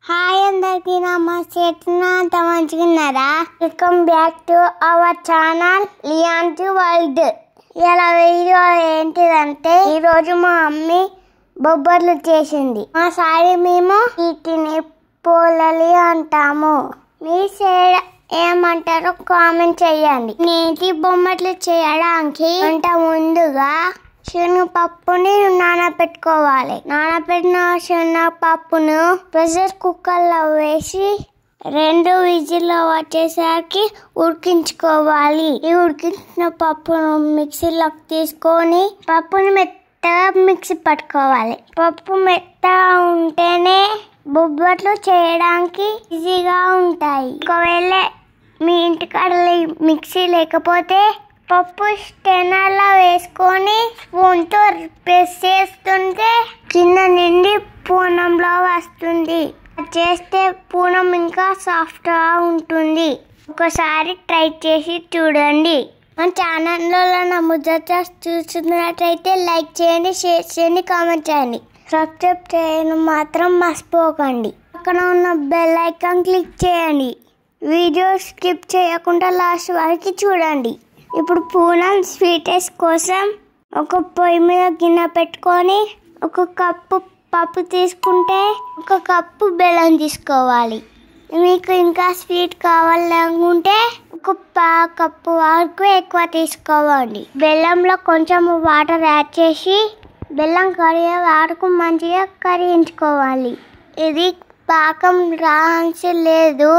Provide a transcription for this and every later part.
Hi అందరికీ నమస్తే. అంత మంచిగున్నారా? Welcome back to our channel Lions world. ఇలా వీడియో ఏంటిదంటే ఈరోజు మా మమ్మీ బొబ్బర్లు చేసింది. మా సైడ్ మేము వీటిని పోలలి అంటాము. మీ సైడ్ ఏమంటారో కామెంట్ చేయండి. నేటి బొమ్మట్లు చేయడానికి ముందుగా శనగపప్పుని నానబెట్టుకోవాలి. నానబెట్టిన శనగపప్పును ప్రెషర్ కుక్కర్లో వేసి 2 విజిల్లు వచ్చేసరికి ఉడికించుకోవాలి. ఈ ఉడికించిన పప్పును మిక్సీలోకి తీసుకొని పప్పుని మెత్తగా మిక్సీ పట్టుకోవాలి. పప్పు మెత్తగా ఉంటేనే బొబ్బట్లు చేయడానికి ఈజీగా ఉంటాయి. ఒకవేళ మీ ఇంటికాడ మిక్సీ లేకపోతే పప్పు స్టెనర్లో వేసుకొని స్పూన్తో ప్రెస్ చేస్తుంటే కింద నుండి పూర్ణంలో వస్తుంది. చేస్తే పూర్ణం ఇంకా సాఫ్ట్గా ఉంటుంది. ఒకసారి ట్రై చేసి చూడండి. మన ఛానల్లో నా ముచ్చట చూస్తున్నట్లయితే లైక్ చేయండి, షేర్ చేయండి, కామెంట్ చేయండి. సబ్స్క్రైబ్ చేయడం మాత్రం మర్చిపోకండి. పక్కన ఉన్న బెల్ ఐకాన్ క్లిక్ చేయండి. వీడియో స్కిప్ చేయకుండా లాస్ట్ వరకు చూడండి. ఇప్పుడు పూర్ణం స్వీటెస్ కోసం ఒక పొయ్యి మీద గిన్నె పెట్టుకొని 1 కప్పు పప్పు తీసుకుంటే 1 కప్పు బెల్లం తీసుకోవాలి. మీకు ఇంకా స్వీట్ కావాలనుకుంటే 1 కప్పు వరకు ఎక్కువ తీసుకోవాలి. బెల్లంలో కొంచెం వాటర్ యాడ్ చేసి బెల్లం కరిగే వరకు మంచిగా కరిగించుకోవాలి. ఇది పాకం రావాల్సి లేదు,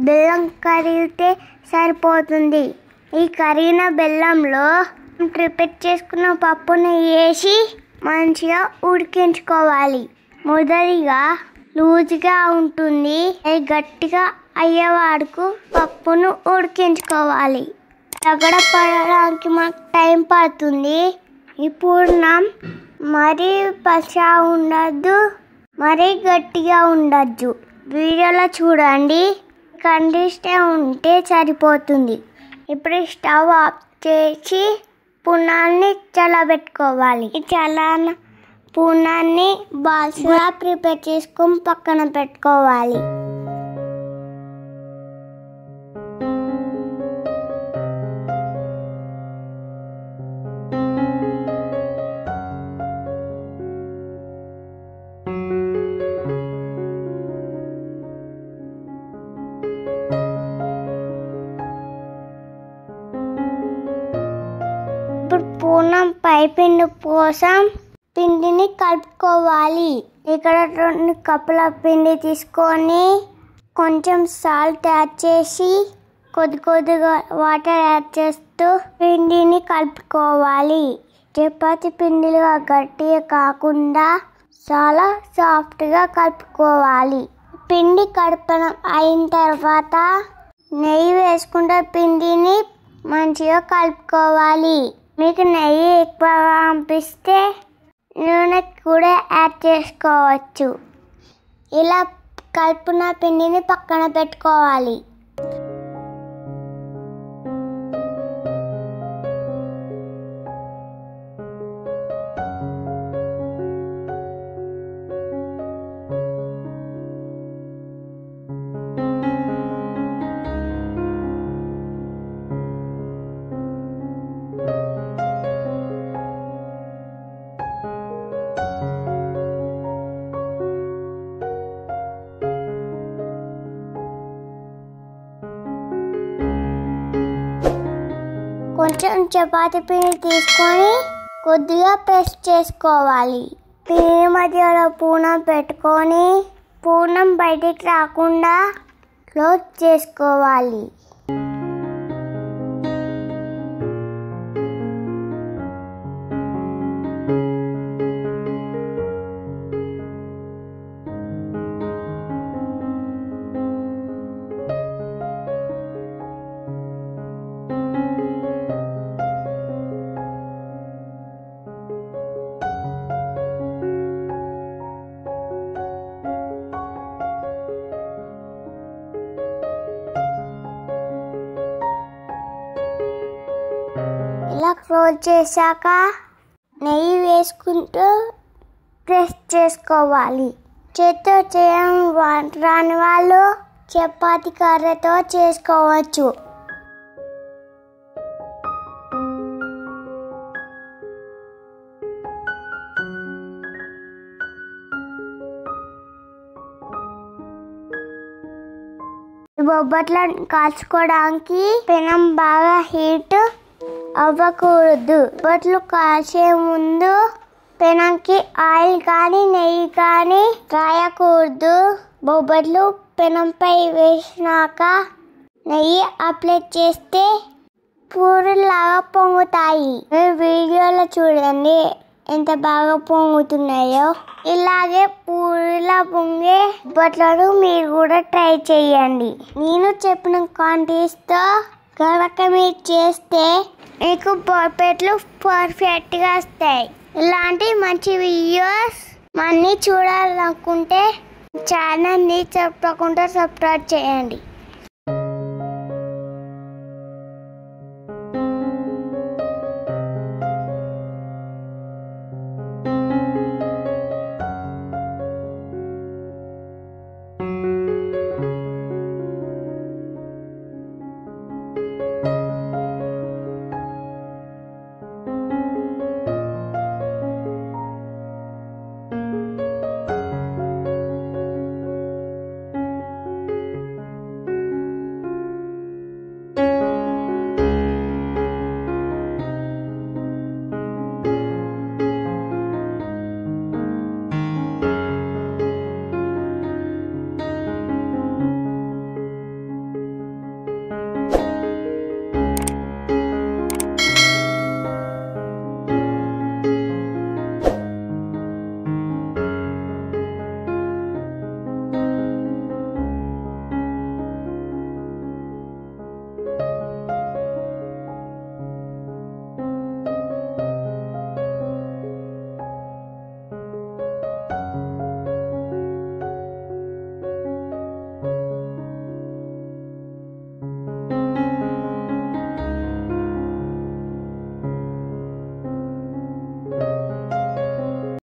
బెల్లం కరిగితే సరిపోతుంది. ఈ కరిగిన బెల్లంలో ప్రిపేర్ చేసుకున్న పప్పుని వేసి మంచిగా ఉడికించుకోవాలి. మొదటిగా లూజ్గా ఉంటుంది, అది గట్టిగా అయ్యే వరకు పప్పును ఉడికించుకోవాలి. తగడ పడడానికి మనకు టైం పడుతుంది. ఈ పూర్ణం మరీ పలుచగా ఉండద్దు, మరీ గట్టిగా ఉండద్దు. వీడియోలో చూడండి, కండిషన్ ఉంటే సరిపోతుంది. ఇప్పుడు స్టవ్ ఆఫ్ చేసి పూర్ణాన్ని చల్లబెట్టుకోవాలి. ఈ చల్లారిన పూర్ణాన్ని బాల్స్గా ప్రిపేర్ చేసుకొని పక్కన పెట్టుకోవాలి. ఇప్పుడు పూర్ణం పైపిండి కోసం పిండిని కలుపుకోవాలి. ఇక్కడ 2 కప్పుల పిండి తీసుకొని కొంచెం సాల్ట్ యాడ్ చేసి కొద్దిగా వాటర్ యాడ్ చేస్తూ పిండిని కలుపుకోవాలి. చపాతీ పిండిగా గట్టిగా కాకుండా చాలా సాఫ్ట్గా కలుపుకోవాలి. పిండి కలపడం అయిన తర్వాత నెయ్యి వేసుకుంటే పిండిని మంచిగా కలుపుకోవాలి. మీకు నెయ్యి ఎక్కువగా అనిపిస్తే నూనె కూడా యాడ్ చేసుకోవచ్చు. ఇలా కలుపున పిండిని పక్కన పెట్టుకోవాలి. కొంచెం చపాతీ పిండి తీసుకొని కొద్దిగా ప్రెస్ చేసుకోవాలి. పిండి మధ్యలో పూర్ణం పెట్టుకొని పూర్ణం బయటికి రాకుండా క్లోజ్ చేసుకోవాలి. ఇలా క్లోజ్ చేశాక నెయ్యి వేసుకుంటూ ప్రెస్ చేసుకోవాలి. చేత్తో చేయడం రాని వాళ్ళు చపాతీ కర్రతో చేసుకోవచ్చు. బొబ్బట్లను కాల్చుకోవడానికి పెనం బాగా హీట్ అవ్వకూడదు. బొబ్బట్లు కాల్చే ముందు పెనంకి ఆయిల్ కానీ నెయ్యి కానీ రాయకూడదు. బొబ్బట్లు పెనంపై వేసినాక నెయ్యి అప్లై చేస్తే పూరిలాగా పొంగుతాయి. వీడియోలో చూడండి ఎంత బాగా పొంగుతున్నాయో. ఇలాగే పూరిలా పొంగే బొబ్బట్లను మీరు కూడా ట్రై చేయండి. నేను చెప్పిన క్వాంటిటీస్తో కనుక మీరు చేస్తే మీకు బొబ్బట్లు పర్ఫెక్ట్గా వస్తాయి. ఇలాంటి మంచి వీడియోస్ మళ్ళీ చూడాలనుకుంటే ఛానల్ని తప్పకుండా సబ్స్క్రైబ్ చేయండి.